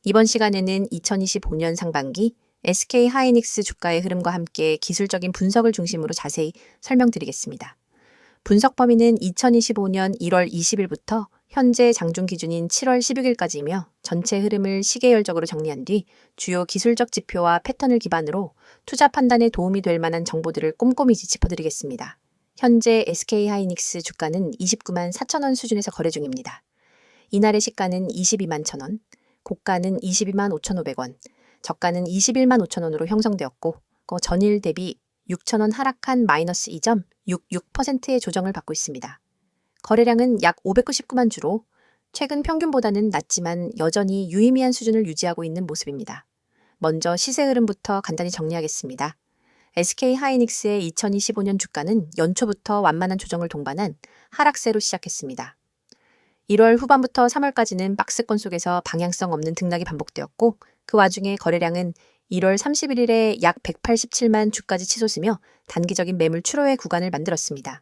이번 시간에는 2025년 상반기 SK 하이닉스 주가의 흐름과 함께 기술적인 분석을 중심으로 자세히 설명드리겠습니다. 분석 범위는 2025년 1월 20일부터 현재 장중 기준인 7월 16일까지이며 전체 흐름을 시계열적으로 정리한 뒤 주요 기술적 지표와 패턴을 기반으로 투자 판단에 도움이 될 만한 정보들을 꼼꼼히 짚어드리겠습니다. 현재 SK 하이닉스 주가는 29만 4천 원 수준에서 거래 중입니다. 이날의 시가는 22만 1천 원, 고가는 22만 5,500원, 저가는 21만 5천 원으로 형성되었고 전일 대비 6천 원 하락한 마이너스 2.66%의 조정을 받고 있습니다. 거래량은 약 599만 주로 최근 평균보다는 낮지만 여전히 유의미한 수준을 유지하고 있는 모습입니다. 먼저 시세 흐름부터 간단히 정리하겠습니다. SK 하이닉스의 2025년 주가는 연초부터 완만한 조정을 동반한 하락세로 시작했습니다. 1월 후반부터 3월까지는 박스권 속에서 방향성 없는 등락이 반복되었고 그 와중에 거래량은 1월 31일에 약 187만 주까지 치솟으며 단기적인 매물 출호의 구간을 만들었습니다.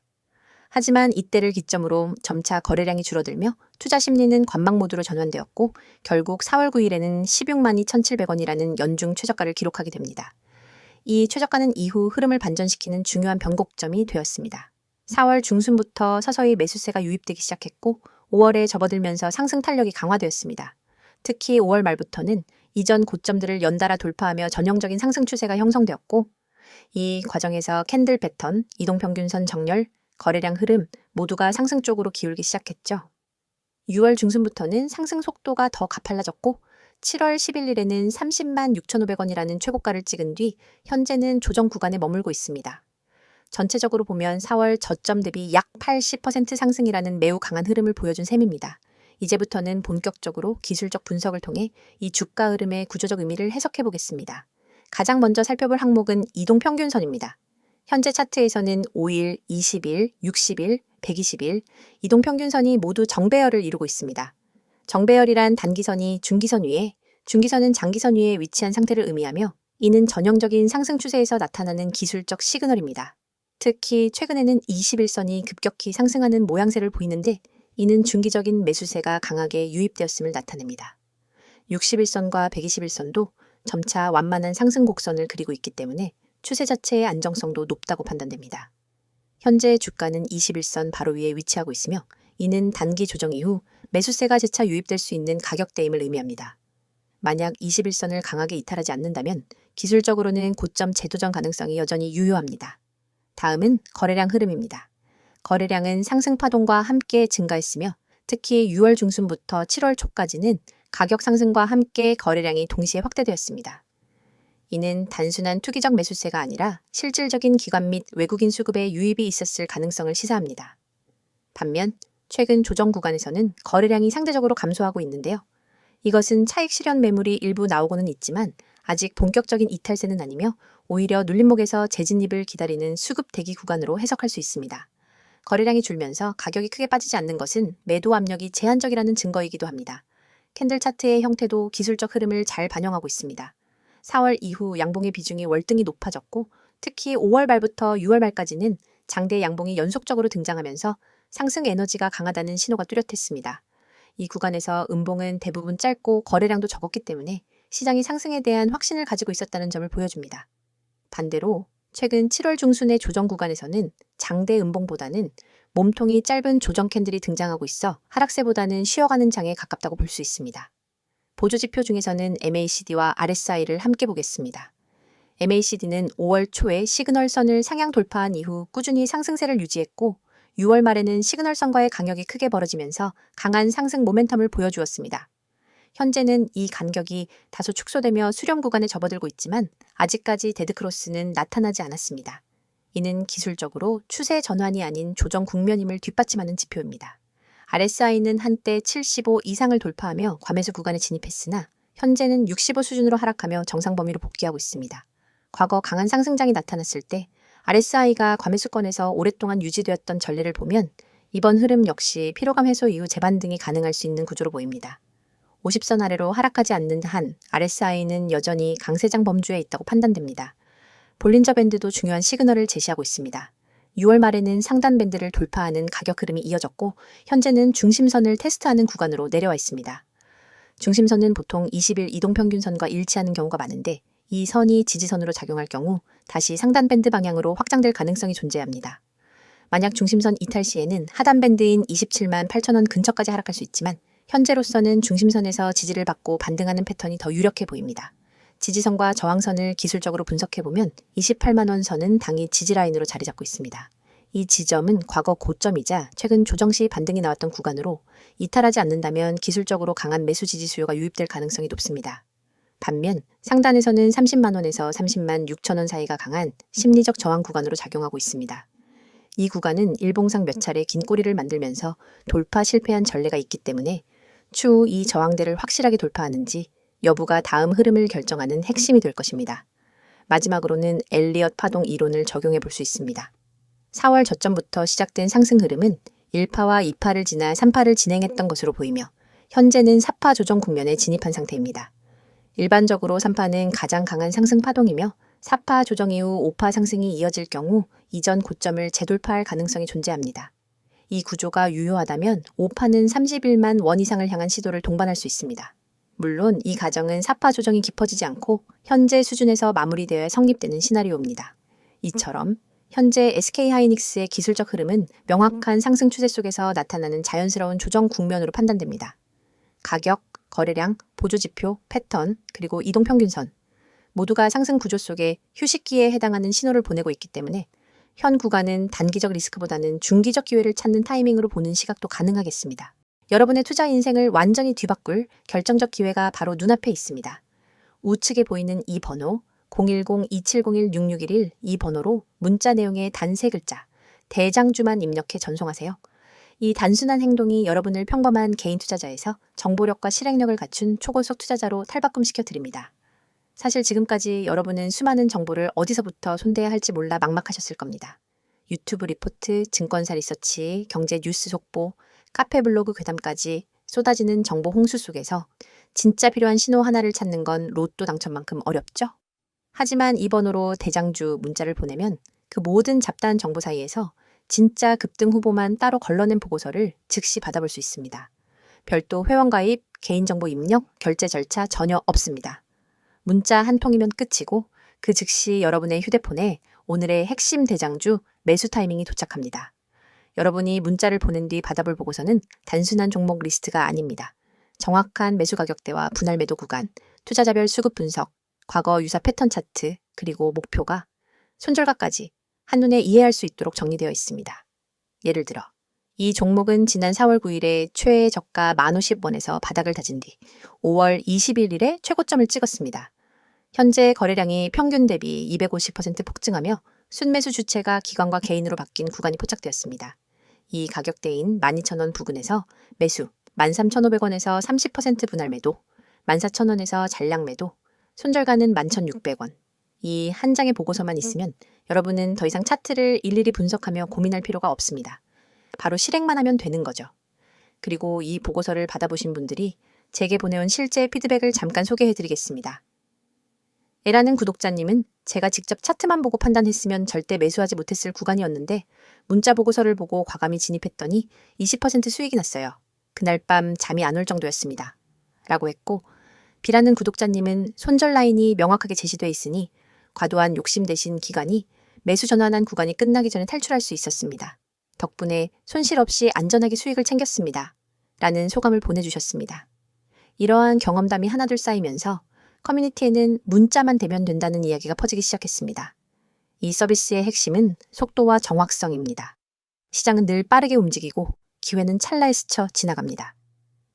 하지만 이때를 기점으로 점차 거래량이 줄어들며 투자 심리는 관망 모드로 전환되었고 결국 4월 9일에는 16만 2,700원이라는 연중 최저가를 기록하게 됩니다. 이 최저가는 이후 흐름을 반전시키는 중요한 변곡점이 되었습니다. 4월 중순부터 서서히 매수세가 유입되기 시작했고 5월에 접어들면서 상승 탄력이 강화되었습니다. 특히 5월 말부터는 이전 고점들을 연달아 돌파하며 전형적인 상승 추세가 형성되었고 이 과정에서 캔들 패턴, 이동평균선 정렬, 거래량 흐름 모두가 상승 쪽으로 기울기 시작했죠. 6월 중순부터는 상승 속도가 더 가팔라졌고 7월 11일에는 30만 6,500원이라는 최고가를 찍은 뒤 현재는 조정 구간에 머물고 있습니다. 전체적으로 보면 4월 저점 대비 약 80% 상승이라는 매우 강한 흐름을 보여준 셈입니다. 이제부터는 본격적으로 기술적 분석을 통해 이 주가 흐름의 구조적 의미를 해석해 보겠습니다. 가장 먼저 살펴볼 항목은 이동평균선입니다. 현재 차트에서는 5일, 20일, 60일, 120일 이동평균선이 모두 정배열을 이루고 있습니다. 정배열이란 단기선이 중기선 위에, 중기선은 장기선 위에 위치한 상태를 의미하며 이는 전형적인 상승 추세에서 나타나는 기술적 시그널입니다. 특히 최근에는 21선이 급격히 상승하는 모양새를 보이는데 이는 중기적인 매수세가 강하게 유입되었음을 나타냅니다. 61선과 121선도 점차 완만한 상승 곡선을 그리고 있기 때문에 추세 자체의 안정성도 높다고 판단됩니다. 현재 주가는 21선 바로 위에 위치하고 있으며 이는 단기 조정 이후 매수세가 재차 유입될 수 있는 가격대임을 의미합니다. 만약 21선을 강하게 이탈하지 않는다면 기술적으로는 고점 재도전 가능성이 여전히 유효합니다. 다음은 거래량 흐름입니다. 거래량은 상승 파동과 함께 증가했으며 특히 6월 중순부터 7월 초까지는 가격 상승과 함께 거래량이 동시에 확대되었습니다. 이는 단순한 투기적 매수세가 아니라 실질적인 기관 및 외국인 수급의 유입이 있었을 가능성을 시사합니다. 반면 최근 조정 구간에서는 거래량이 상대적으로 감소하고 있는데요. 이것은 차익 실현 매물이 일부 나오고는 있지만 아직 본격적인 이탈세는 아니며 오히려 눌림목에서 재진입을 기다리는 수급 대기 구간으로 해석할 수 있습니다. 거래량이 줄면서 가격이 크게 빠지지 않는 것은 매도 압력이 제한적이라는 증거이기도 합니다. 캔들 차트의 형태도 기술적 흐름을 잘 반영하고 있습니다. 4월 이후 양봉의 비중이 월등히 높아졌고 특히 5월 말부터 6월 말까지는 장대 양봉이 연속적으로 등장하면서 상승 에너지가 강하다는 신호가 뚜렷했습니다. 이 구간에서 음봉은 대부분 짧고 거래량도 적었기 때문에 시장이 상승에 대한 확신을 가지고 있었다는 점을 보여줍니다. 반대로 최근 7월 중순의 조정 구간에서는 장대 음봉보다는 몸통이 짧은 조정 캔들이 등장하고 있어 하락세보다는 쉬어가는 장에 가깝다고 볼 수 있습니다. 보조지표 중에서는 MACD와 RSI를 함께 보겠습니다. MACD는 5월 초에 시그널선을 상향 돌파한 이후 꾸준히 상승세를 유지했고 6월 말에는 시그널선과의 간격이 크게 벌어지면서 강한 상승 모멘텀을 보여주었습니다. 현재는 이 간격이 다소 축소되며 수렴 구간에 접어들고 있지만 아직까지 데드크로스는 나타나지 않았습니다. 이는 기술적으로 추세 전환이 아닌 조정 국면임을 뒷받침하는 지표입니다. RSI는 한때 75 이상을 돌파하며 과매수 구간에 진입했으나 현재는 65 수준으로 하락하며 정상 범위로 복귀하고 있습니다. 과거 강한 상승장이 나타났을 때 RSI가 과매수권에서 오랫동안 유지되었던 전례를 보면 이번 흐름 역시 피로감 해소 이후 재반등이 가능할 수 있는 구조로 보입니다. 50선 아래로 하락하지 않는 한 RSI는 여전히 강세장 범주에 있다고 판단됩니다. 볼린저 밴드도 중요한 시그널을 제시하고 있습니다. 6월 말에는 상단 밴드를 돌파하는 가격 흐름이 이어졌고 현재는 중심선을 테스트하는 구간으로 내려와 있습니다. 중심선은 보통 20일 이동평균선과 일치하는 경우가 많은데 이 선이 지지선으로 작용할 경우 다시 상단 밴드 방향으로 확장될 가능성이 존재합니다. 만약 중심선 이탈 시에는 하단 밴드인 27만 8천 원 근처까지 하락할 수 있지만 현재로서는 중심선에서 지지를 받고 반등하는 패턴이 더 유력해 보입니다. 지지선과 저항선을 기술적으로 분석해보면 28만 원 선은 당일 지지라인으로 자리 잡고 있습니다. 이 지점은 과거 고점이자 최근 조정 시 반등이 나왔던 구간으로 이탈하지 않는다면 기술적으로 강한 매수 지지 수요가 유입될 가능성이 높습니다. 반면 상단에서는 30만 원에서 30만 6천 원 사이가 강한 심리적 저항 구간으로 작용하고 있습니다. 이 구간은 일봉상 몇 차례 긴 꼬리를 만들면서 돌파 실패한 전례가 있기 때문에 추후 이 저항대를 확실하게 돌파하는지 여부가 다음 흐름을 결정하는 핵심이 될 것입니다. 마지막으로는 엘리엇 파동 이론을 적용해 볼 수 있습니다. 4월 저점부터 시작된 상승 흐름은 1파와 2파를 지나 3파를 진행했던 것으로 보이며 현재는 4파 조정 국면에 진입한 상태입니다. 일반적으로 3파는 가장 강한 상승 파동이며 4파 조정 이후 5파 상승이 이어질 경우 이전 고점을 재돌파할 가능성이 존재합니다. 이 구조가 유효하다면 5파는 31만 원 이상을 향한 시도를 동반할 수 있습니다. 물론 이 과정은 4파 조정이 깊어지지 않고 현재 수준에서 마무리되어 성립되는 시나리오입니다. 이처럼 현재 SK하이닉스의 기술적 흐름은 명확한 상승 추세 속에서 나타나는 자연스러운 조정 국면으로 판단됩니다. 가격, 거래량, 보조지표, 패턴, 그리고 이동평균선 모두가 상승 구조 속에 휴식기에 해당하는 신호를 보내고 있기 때문에 현 구간은 단기적 리스크보다는 중기적 기회를 찾는 타이밍으로 보는 시각도 가능하겠습니다. 여러분의 투자 인생을 완전히 뒤바꿀 결정적 기회가 바로 눈앞에 있습니다. 우측에 보이는 이 번호 010-2701-6611 이 번호로 문자 내용의 단 3글자 대장주만 입력해 전송하세요. 이 단순한 행동이 여러분을 평범한 개인 투자자에서 정보력과 실행력을 갖춘 초고속 투자자로 탈바꿈시켜 드립니다. 사실 지금까지 여러분은 수많은 정보를 어디서부터 손대야 할지 몰라 막막하셨을 겁니다. 유튜브 리포트, 증권사 리서치, 경제 뉴스 속보, 카페 블로그 괴담까지 쏟아지는 정보 홍수 속에서 진짜 필요한 신호 하나를 찾는 건 로또 당첨만큼 어렵죠? 하지만 이 번호로 대장주 문자를 보내면 그 모든 잡다한 정보 사이에서 진짜 급등 후보만 따로 걸러낸 보고서를 즉시 받아볼 수 있습니다. 별도 회원 가입, 개인정보 입력, 결제 절차 전혀 없습니다. 문자 한 통이면 끝이고 그 즉시 여러분의 휴대폰에 오늘의 핵심 대장주 매수 타이밍이 도착합니다. 여러분이 문자를 보낸 뒤 받아볼 보고서는 단순한 종목 리스트가 아닙니다. 정확한 매수 가격대와 분할 매도 구간, 투자자별 수급 분석, 과거 유사 패턴 차트, 그리고 목표가 손절가까지 한눈에 이해할 수 있도록 정리되어 있습니다. 예를 들어 이 종목은 지난 4월 9일에 최애 저가 1,050원에서 바닥을 다진 뒤 5월 21일에 최고점을 찍었습니다. 현재 거래량이 평균 대비 250% 폭증하며 순매수 주체가 기관과 개인으로 바뀐 구간이 포착되었습니다. 이 가격대인 12,000원 부근에서 매수 13,500원에서 30% 분할 매도, 14,000원에서 잔량 매도, 손절가는 11,600원. 이 한 장의 보고서만 있으면 여러분은 더 이상 차트를 일일이 분석하며 고민할 필요가 없습니다. 바로 실행만 하면 되는 거죠. 그리고 이 보고서를 받아보신 분들이 제게 보내온 실제 피드백을 잠깐 소개해드리겠습니다. 에라는 구독자님은 제가 직접 차트만 보고 판단했으면 절대 매수하지 못했을 구간이었는데 문자 보고서를 보고 과감히 진입했더니 20% 수익이 났어요. 그날 밤 잠이 안 올 정도였습니다. 라고 했고 B라는 구독자님은 손절 라인이 명확하게 제시돼 있으니 과도한 욕심 대신 기간이 매수 전환한 구간이 끝나기 전에 탈출할 수 있었습니다. 덕분에 손실 없이 안전하게 수익을 챙겼습니다. 라는 소감을 보내주셨습니다. 이러한 경험담이 하나둘 쌓이면서 커뮤니티에는 문자만 대면 된다는 이야기가 퍼지기 시작했습니다. 이 서비스의 핵심은 속도와 정확성입니다. 시장은 늘 빠르게 움직이고 기회는 찰나에 스쳐 지나갑니다.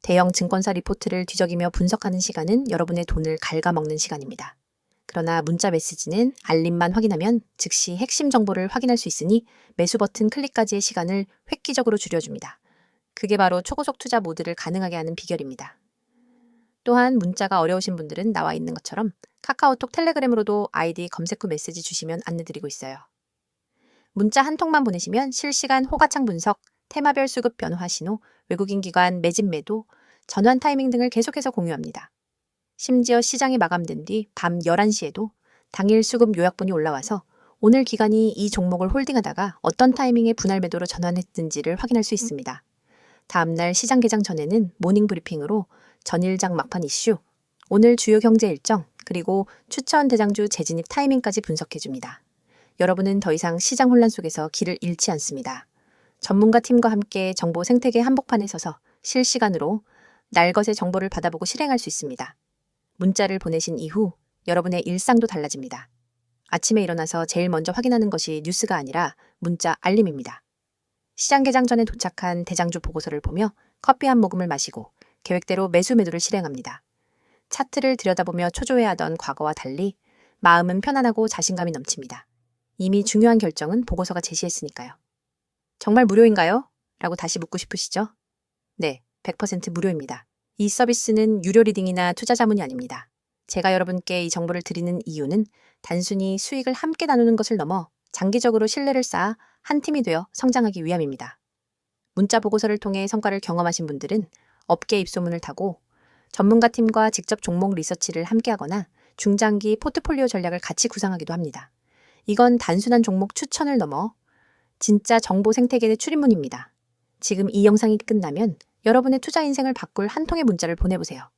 대형 증권사 리포트를 뒤적이며 분석하는 시간은 여러분의 돈을 갉아먹는 시간입니다. 그러나 문자 메시지는 알림만 확인하면 즉시 핵심 정보를 확인할 수 있으니 매수 버튼 클릭까지의 시간을 획기적으로 줄여줍니다. 그게 바로 초고속 투자 모드를 가능하게 하는 비결입니다. 또한 문자가 어려우신 분들은 나와 있는 것처럼 카카오톡, 텔레그램으로도 아이디 검색 후 메시지 주시면 안내드리고 있어요. 문자 한 통만 보내시면 실시간 호가창 분석, 테마별 수급 변화 신호, 외국인 기관 매집 매도, 전환 타이밍 등을 계속해서 공유합니다. 심지어 시장이 마감된 뒤 밤 11시에도 당일 수급 요약본이 올라와서 오늘 기관이 이 종목을 홀딩하다가 어떤 타이밍에 분할 매도로 전환했는지를 확인할 수 있습니다. 다음날 시장 개장 전에는 모닝 브리핑으로 전일장 막판 이슈, 오늘 주요 경제 일정, 그리고 추천 대장주 재진입 타이밍까지 분석해줍니다. 여러분은 더 이상 시장 혼란 속에서 길을 잃지 않습니다. 전문가 팀과 함께 정보 생태계 한복판에 서서 실시간으로 날것의 정보를 받아보고 실행할 수 있습니다. 문자를 보내신 이후 여러분의 일상도 달라집니다. 아침에 일어나서 제일 먼저 확인하는 것이 뉴스가 아니라 문자 알림입니다. 시장 개장 전에 도착한 대장주 보고서를 보며 커피 한 모금을 마시고 계획대로 매수 매도를 실행합니다. 차트를 들여다보며 초조해하던 과거와 달리 마음은 편안하고 자신감이 넘칩니다. 이미 중요한 결정은 보고서가 제시했으니까요. 정말 무료인가요? 라고 다시 묻고 싶으시죠? 네, 100% 무료입니다. 이 서비스는 유료 리딩이나 투자 자문이 아닙니다. 제가 여러분께 이 정보를 드리는 이유는 단순히 수익을 함께 나누는 것을 넘어 장기적으로 신뢰를 쌓아 한 팀이 되어 성장하기 위함입니다. 문자 보고서를 통해 성과를 경험하신 분들은 업계 입소문을 타고 전문가 팀과 직접 종목 리서치를 함께하거나 중장기 포트폴리오 전략을 같이 구상하기도 합니다. 이건 단순한 종목 추천을 넘어 진짜 정보 생태계의 출입문입니다. 지금 이 영상이 끝나면 여러분의 투자 인생을 바꿀 한 통의 문자를 보내보세요.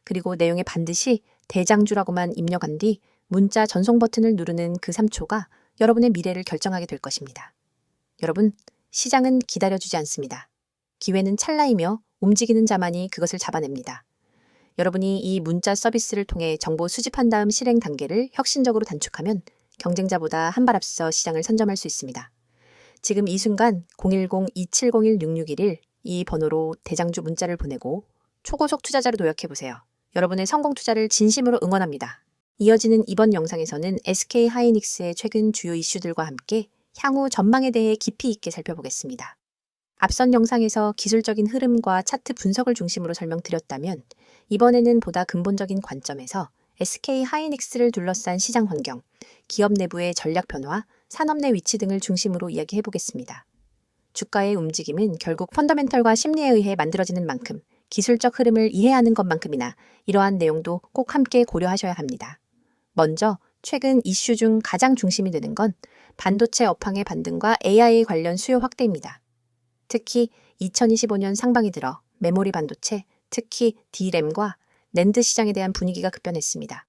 그리고 내용에 반드시 대장주라고만 입력한 뒤 문자 전송 버튼을 누르는 그 3초가 여러분의 미래를 결정하게 될 것입니다. 여러분, 시장은 기다려주지 않습니다. 기회는 찰나이며 움직이는 자만이 그것을 잡아냅니다. 여러분이 이 문자 서비스를 통해 정보 수집한 다음 실행 단계를 혁신적으로 단축하면 경쟁자보다 한 발 앞서 시장을 선점할 수 있습니다. 지금 이 순간 010-2701-6611 이 번호로 대장주 문자를 보내고 초고속 투자자로 도약해보세요. 여러분의 성공 투자를 진심으로 응원합니다. 이어지는 이번 영상에서는 SK 하이닉스의 최근 주요 이슈들과 함께 향후 전망에 대해 깊이 있게 살펴보겠습니다. 앞선 영상에서 기술적인 흐름과 차트 분석을 중심으로 설명드렸다면 이번에는 보다 근본적인 관점에서 SK 하이닉스를 둘러싼 시장 환경, 기업 내부의 전략 변화, 산업 내 위치 등을 중심으로 이야기해 보겠습니다. 주가의 움직임은 결국 펀더멘털과 심리에 의해 만들어지는 만큼 기술적 흐름을 이해하는 것만큼이나 이러한 내용도 꼭 함께 고려하셔야 합니다. 먼저 최근 이슈 중 가장 중심이 되는 건 반도체 업황의 반등과 AI 관련 수요 확대입니다. 특히 2025년 상반기 들어 메모리 반도체, 특히 D램과 낸드 시장에 대한 분위기가 급변했습니다.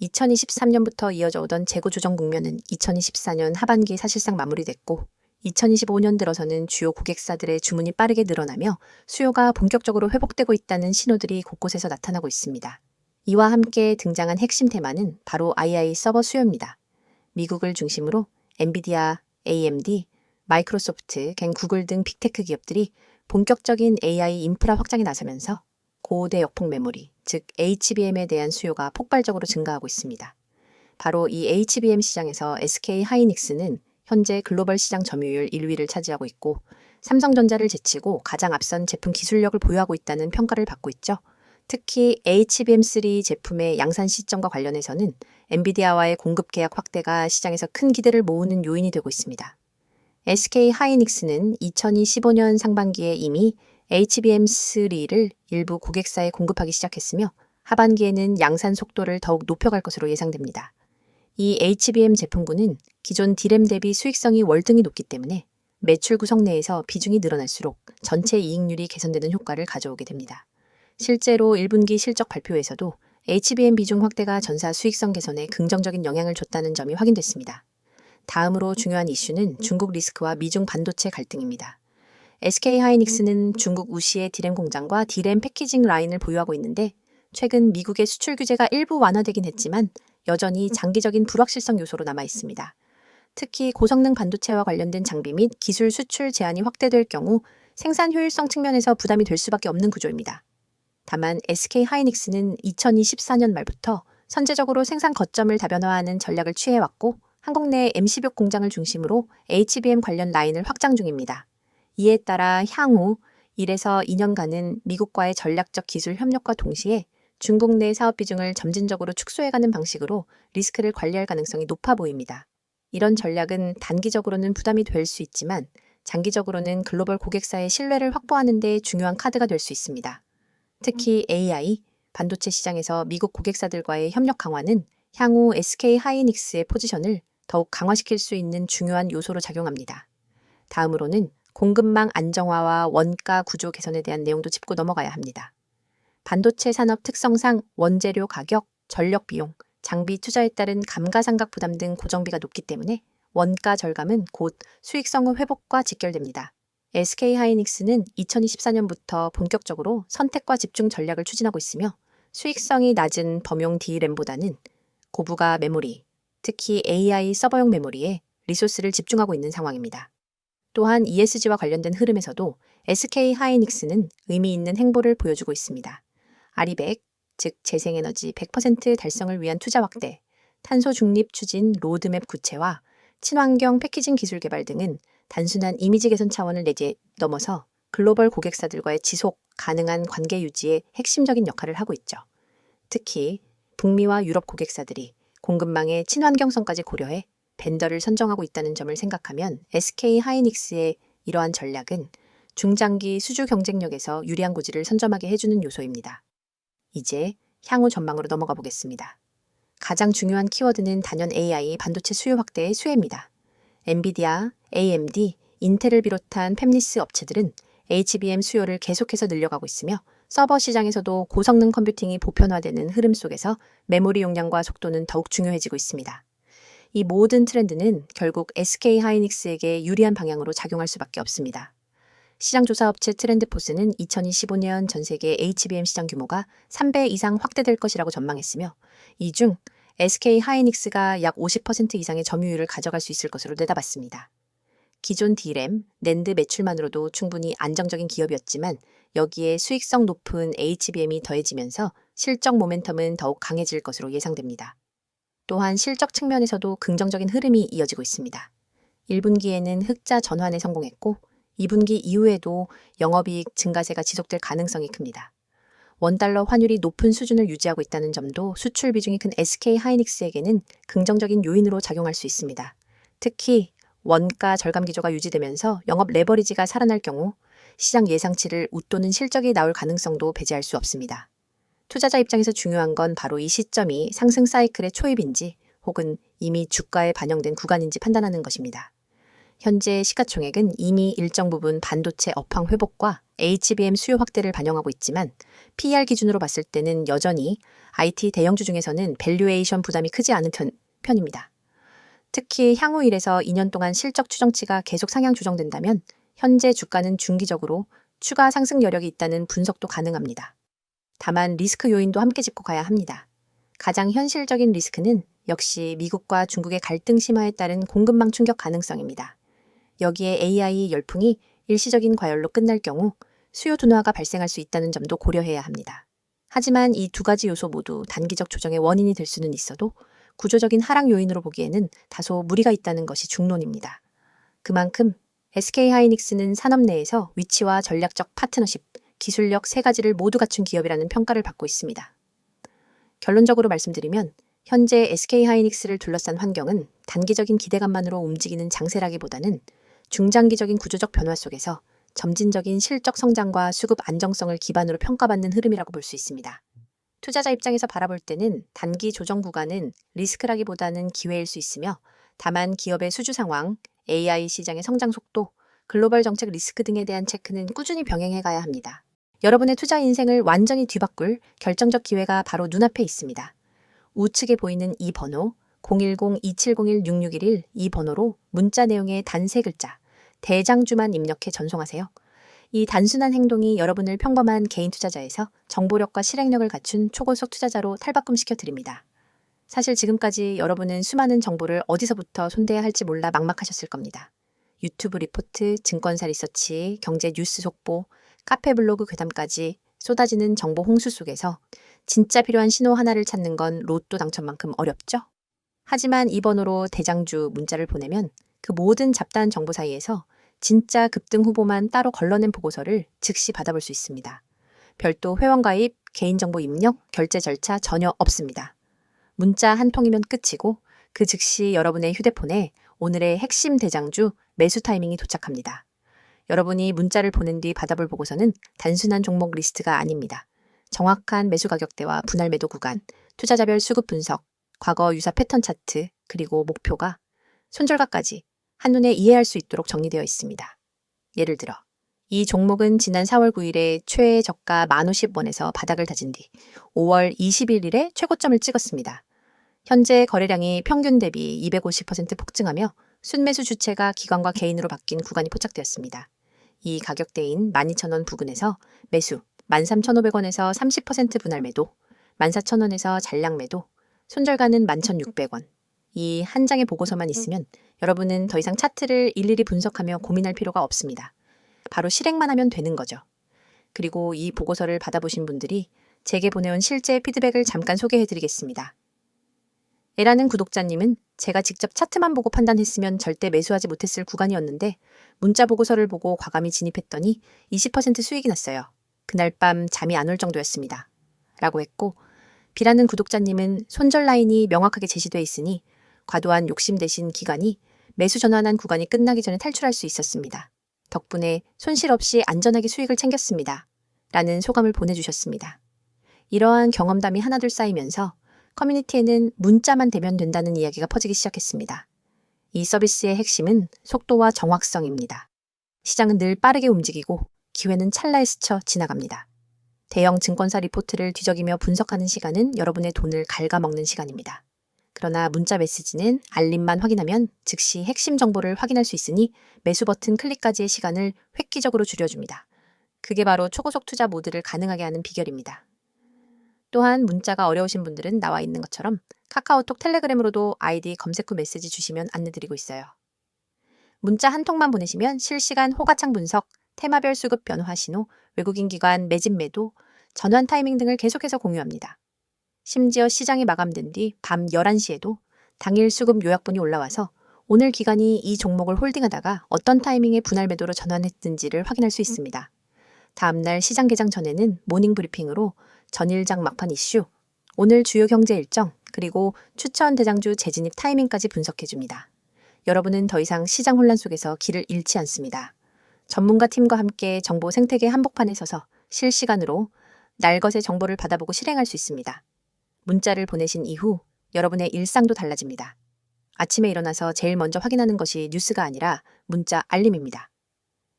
2023년부터 이어져 오던 재고 조정 국면은 2024년 하반기에 사실상 마무리됐고 2025년 들어서는 주요 고객사들의 주문이 빠르게 늘어나며 수요가 본격적으로 회복되고 있다는 신호들이 곳곳에서 나타나고 있습니다. 이와 함께 등장한 핵심 테마는 바로 AI 서버 수요입니다. 미국을 중심으로 엔비디아, AMD, 마이크로소프트, 갱 구글 등 빅테크 기업들이 본격적인 AI 인프라 확장에 나서면서 고대 역폭 메모리, 즉 HBM에 대한 수요가 폭발적으로 증가하고 있습니다. 바로 이 HBM 시장에서 SK 하이닉스는 현재 글로벌 시장 점유율 1위를 차지하고 있고 삼성전자를 제치고 가장 앞선 제품 기술력을 보유하고 있다는 평가를 받고 있죠. 특히 HBM3 제품의 양산 시점과 관련해서는 엔비디아와의 공급 계약 확대가 시장에서 큰 기대를 모으는 요인이 되고 있습니다. SK 하이닉스는 2025년 상반기에 이미 HBM3를 일부 고객사에 공급하기 시작했으며 하반기에는 양산 속도를 더욱 높여갈 것으로 예상됩니다. 이 HBM 제품군은 기존 D램 대비 수익성이 월등히 높기 때문에 매출 구성 내에서 비중이 늘어날수록 전체 이익률이 개선되는 효과를 가져오게 됩니다. 실제로 1분기 실적 발표에서도 HBM 비중 확대가 전사 수익성 개선에 긍정적인 영향을 줬다는 점이 확인됐습니다. 다음으로 중요한 이슈는 중국 리스크와 미중 반도체 갈등입니다. SK 하이닉스는 중국 우시의 D램 공장과 D램 패키징 라인을 보유하고 있는데 최근 미국의 수출 규제가 일부 완화되긴 했지만 여전히 장기적인 불확실성 요소로 남아 있습니다. 특히 고성능 반도체와 관련된 장비 및 기술 수출 제한이 확대될 경우 생산 효율성 측면에서 부담이 될 수밖에 없는 구조입니다. 다만 SK 하이닉스는 2024년 말부터 선제적으로 생산 거점을 다변화하는 전략을 취해왔고 한국 내 MC6 공장을 중심으로 HBM 관련 라인을 확장 중입니다. 이에 따라 향후 1에서 2년간은 미국과의 전략적 기술 협력과 동시에 중국 내 사업 비중을 점진적으로 축소해가는 방식으로 리스크를 관리할 가능성이 높아 보입니다. 이런 전략은 단기적으로는 부담이 될 수 있지만 장기적으로는 글로벌 고객사의 신뢰를 확보하는 데 중요한 카드가 될 수 있습니다. 특히 AI, 반도체 시장에서 미국 고객사들과의 협력 강화는 향후 SK 하이닉스의 포지션을 더욱 강화시킬 수 있는 중요한 요소로 작용합니다. 다음으로는 공급망 안정화와 원가 구조 개선에 대한 내용도 짚고 넘어가야 합니다. 반도체 산업 특성상 원재료 가격, 전력 비용, 장비 투자에 따른 감가상각 부담 등 고정비가 높기 때문에 원가 절감은 곧 수익성의 회복과 직결됩니다. SK하이닉스는 2024년부터 본격적으로 선택과 집중 전략을 추진하고 있으며 수익성이 낮은 범용 D램보다는 고부가 메모리, 특히 AI 서버용 메모리에 리소스를 집중하고 있는 상황입니다. 또한 ESG와 관련된 흐름에서도 SK하이닉스는 의미 있는 행보를 보여주고 있습니다. 아리백, 즉 재생에너지 100% 달성을 위한 투자 확대, 탄소 중립 추진 로드맵 구체화, 친환경 패키징 기술 개발 등은 단순한 이미지 개선 차원을 넘어서 글로벌 고객사들과의 지속 가능한 관계 유지에 핵심적인 역할을 하고 있죠. 특히 북미와 유럽 고객사들이 공급망의 친환경성까지 고려해 벤더를 선정하고 있다는 점을 생각하면 SK하이닉스의 이러한 전략은 중장기 수주 경쟁력에서 유리한 고지를 선점하게 해주는 요소입니다. 이제 향후 전망으로 넘어가 보겠습니다. 가장 중요한 키워드는 단연 AI 반도체 수요 확대의 수혜입니다. 엔비디아, AMD, 인텔을 비롯한 팹리스 업체들은 HBM 수요를 계속해서 늘려가고 있으며 서버 시장에서도 고성능 컴퓨팅이 보편화되는 흐름 속에서 메모리 용량과 속도는 더욱 중요해지고 있습니다. 이 모든 트렌드는 결국 SK하이닉스에게 유리한 방향으로 작용할 수밖에 없습니다. 시장조사 업체 트렌드포스는 2025년 전 세계 HBM 시장 규모가 3배 이상 확대될 것이라고 전망했으며 이 중 SK하이닉스가 약 50% 이상의 점유율을 가져갈 수 있을 것으로 내다봤습니다. 기존 D램, 낸드 매출만으로도 충분히 안정적인 기업이었지만 여기에 수익성 높은 HBM이 더해지면서 실적 모멘텀은 더욱 강해질 것으로 예상됩니다. 또한 실적 측면에서도 긍정적인 흐름이 이어지고 있습니다. 1분기에는 흑자 전환에 성공했고 2분기 이후에도 영업이익 증가세가 지속될 가능성이 큽니다. 원달러 환율이 높은 수준을 유지하고 있다는 점도 수출 비중이 큰 SK하이닉스에게는 긍정적인 요인으로 작용할 수 있습니다. 특히 원가 절감 기조가 유지되면서 영업 레버리지가 살아날 경우 시장 예상치를 웃도는 실적이 나올 가능성도 배제할 수 없습니다. 투자자 입장에서 중요한 건 바로 이 시점이 상승 사이클의 초입인지 혹은 이미 주가에 반영된 구간인지 판단하는 것입니다. 현재 시가총액은 이미 일정 부분 반도체 업황 회복과 HBM 수요 확대를 반영하고 있지만 PER 기준으로 봤을 때는 여전히 IT 대형주 중에서는 밸류에이션 부담이 크지 않은 편입니다. 특히 향후 1에서 2년 동안 실적 추정치가 계속 상향 조정된다면 현재 주가는 중기적으로 추가 상승 여력이 있다는 분석도 가능합니다. 다만 리스크 요인도 함께 짚고 가야 합니다. 가장 현실적인 리스크는 역시 미국과 중국의 갈등 심화에 따른 공급망 충격 가능성입니다. 여기에 AI 열풍이 일시적인 과열로 끝날 경우 수요 둔화가 발생할 수 있다는 점도 고려해야 합니다. 하지만 이 두 가지 요소 모두 단기적 조정의 원인이 될 수는 있어도 구조적인 하락 요인으로 보기에는 다소 무리가 있다는 것이 중론입니다. 그만큼 SK하이닉스는 산업 내에서 위치와 전략적 파트너십, 기술력 세 가지를 모두 갖춘 기업이라는 평가를 받고 있습니다. 결론적으로 말씀드리면 현재 SK하이닉스를 둘러싼 환경은 단기적인 기대감만으로 움직이는 장세라기보다는 중장기적인 구조적 변화 속에서 점진적인 실적 성장과 수급 안정성을 기반으로 평가받는 흐름이라고 볼 수 있습니다. 투자자 입장에서 바라볼 때는 단기 조정 구간은 리스크라기보다는 기회일 수 있으며 다만 기업의 수주 상황, AI 시장의 성장 속도, 글로벌 정책 리스크 등에 대한 체크는 꾸준히 병행해 가야 합니다. 여러분의 투자 인생을 완전히 뒤바꿀 결정적 기회가 바로 눈앞에 있습니다. 우측에 보이는 이 번호 010-2701-6611 이 번호로 문자 내용의 단 3글자 대장주만 입력해 전송하세요. 이 단순한 행동이 여러분을 평범한 개인 투자자에서 정보력과 실행력을 갖춘 초고속 투자자로 탈바꿈시켜 드립니다. 사실 지금까지 여러분은 수많은 정보를 어디서부터 손대야 할지 몰라 막막하셨을 겁니다. 유튜브 리포트, 증권사 리서치, 경제 뉴스 속보, 카페 블로그 괴담까지 쏟아지는 정보 홍수 속에서 진짜 필요한 신호 하나를 찾는 건 로또 당첨만큼 어렵죠? 하지만 이 번호로 대장주 문자를 보내면 그 모든 잡다한 정보 사이에서 진짜 급등 후보만 따로 걸러낸 보고서를 즉시 받아볼 수 있습니다. 별도 회원가입, 개인정보 입력, 결제 절차 전혀 없습니다. 문자 한 통이면 끝이고 그 즉시 여러분의 휴대폰에 오늘의 핵심 대장주 매수 타이밍이 도착합니다. 여러분이 문자를 보낸 뒤 받아볼 보고서는 단순한 종목 리스트가 아닙니다. 정확한 매수 가격대와 분할 매도 구간, 투자자별 수급 분석, 과거 유사 패턴 차트, 그리고 목표가 손절가까지 한눈에 이해할 수 있도록 정리되어 있습니다. 예를 들어 이 종목은 지난 4월 9일에 최애 저가 1,050원에서 바닥을 다진 뒤 5월 21일에 최고점을 찍었습니다. 현재 거래량이 평균 대비 250% 폭증하며 순매수 주체가 기관과 개인으로 바뀐 구간이 포착되었습니다. 이 가격대인 12,000원 부근에서 매수, 13,500원에서 30% 분할 매도, 14,000원에서 잔량 매도, 손절가는 11,600원. 이 한 장의 보고서만 있으면 여러분은 더 이상 차트를 일일이 분석하며 고민할 필요가 없습니다. 바로 실행만 하면 되는 거죠. 그리고 이 보고서를 받아보신 분들이 제게 보내온 실제 피드백을 잠깐 소개해드리겠습니다. 에라는 구독자님은 제가 직접 차트만 보고 판단했으면 절대 매수하지 못했을 구간이었는데 문자 보고서를 보고 과감히 진입했더니 20% 수익이 났어요. 그날 밤 잠이 안 올 정도였습니다. 라고 했고, B라는 구독자님은 손절 라인이 명확하게 제시돼 있으니 과도한 욕심 대신 기간이 매수 전환한 구간이 끝나기 전에 탈출할 수 있었습니다. 덕분에 손실 없이 안전하게 수익을 챙겼습니다. 라는 소감을 보내주셨습니다. 이러한 경험담이 하나둘 쌓이면서 커뮤니티에는 문자만 대면 된다는 이야기가 퍼지기 시작했습니다. 이 서비스의 핵심은 속도와 정확성입니다. 시장은 늘 빠르게 움직이고 기회는 찰나에 스쳐 지나갑니다. 대형 증권사 리포트를 뒤적이며 분석하는 시간은 여러분의 돈을 갉아먹는 시간입니다. 그러나 문자 메시지는 알림만 확인하면 즉시 핵심 정보를 확인할 수 있으니 매수 버튼 클릭까지의 시간을 획기적으로 줄여줍니다. 그게 바로 초고속 투자 모드를 가능하게 하는 비결입니다. 또한 문자가 어려우신 분들은 나와 있는 것처럼 카카오톡, 텔레그램으로도 아이디 검색 후 메시지 주시면 안내드리고 있어요. 문자 한 통만 보내시면 실시간 호가창 분석, 테마별 수급 변화 신호, 외국인 기관 매집 매도, 전환 타이밍 등을 계속해서 공유합니다. 심지어 시장이 마감된 뒤 밤 11시에도 당일 수급 요약본이 올라와서 오늘 기관이 이 종목을 홀딩하다가 어떤 타이밍에 분할 매도로 전환했는지를 확인할 수 있습니다. 다음날 시장 개장 전에는 모닝 브리핑으로 전일장 막판 이슈, 오늘 주요 경제 일정, 그리고 추천 대장주 재진입 타이밍까지 분석해줍니다. 여러분은 더 이상 시장 혼란 속에서 길을 잃지 않습니다. 전문가 팀과 함께 정보 생태계 한복판에 서서 실시간으로 날것의 정보를 받아보고 실행할 수 있습니다. 문자를 보내신 이후 여러분의 일상도 달라집니다. 아침에 일어나서 제일 먼저 확인하는 것이 뉴스가 아니라 문자 알림입니다.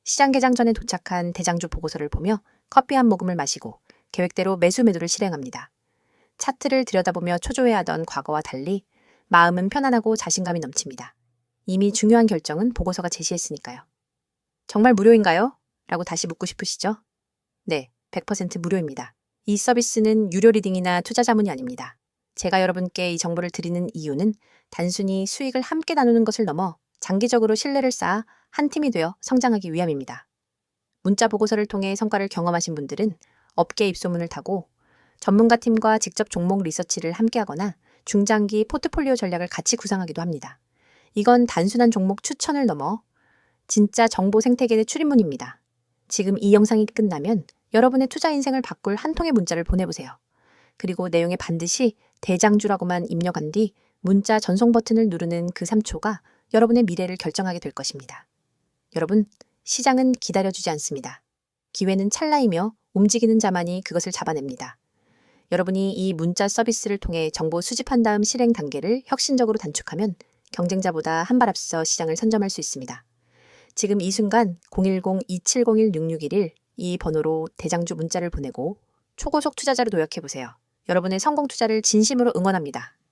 시장 개장 전에 도착한 대장주 보고서를 보며 커피 한 모금을 마시고 계획대로 매수 매도를 실행합니다. 차트를 들여다보며 초조해하던 과거와 달리 마음은 편안하고 자신감이 넘칩니다. 이미 중요한 결정은 보고서가 제시했으니까요. 정말 무료인가요? 라고 다시 묻고 싶으시죠? 네, 100% 무료입니다. 이 서비스는 유료 리딩이나 투자 자문이 아닙니다. 제가 여러분께 이 정보를 드리는 이유는 단순히 수익을 함께 나누는 것을 넘어 장기적으로 신뢰를 쌓아 한 팀이 되어 성장하기 위함입니다. 문자 보고서를 통해 성과를 경험하신 분들은 업계 입소문을 타고 전문가 팀과 직접 종목 리서치를 함께하거나 중장기 포트폴리오 전략을 같이 구상하기도 합니다. 이건 단순한 종목 추천을 넘어 진짜 정보 생태계의 출입문입니다. 지금 이 영상이 끝나면 여러분의 투자 인생을 바꿀 한 통의 문자를 보내보세요. 그리고 내용에 반드시 대장주라고만 입력한 뒤 문자 전송 버튼을 누르는 그 3초가 여러분의 미래를 결정하게 될 것입니다. 여러분, 시장은 기다려주지 않습니다. 기회는 찰나이며 움직이는 자만이 그것을 잡아냅니다. 여러분이 이 문자 서비스를 통해 정보 수집한 다음 실행 단계를 혁신적으로 단축하면 경쟁자보다 한 발 앞서 시장을 선점할 수 있습니다. 지금 이 순간 010-2701-6611 이 번호로 대장주 문자를 보내고 초고속 투자자로 도약해보세요. 여러분의 성공 투자를 진심으로 응원합니다.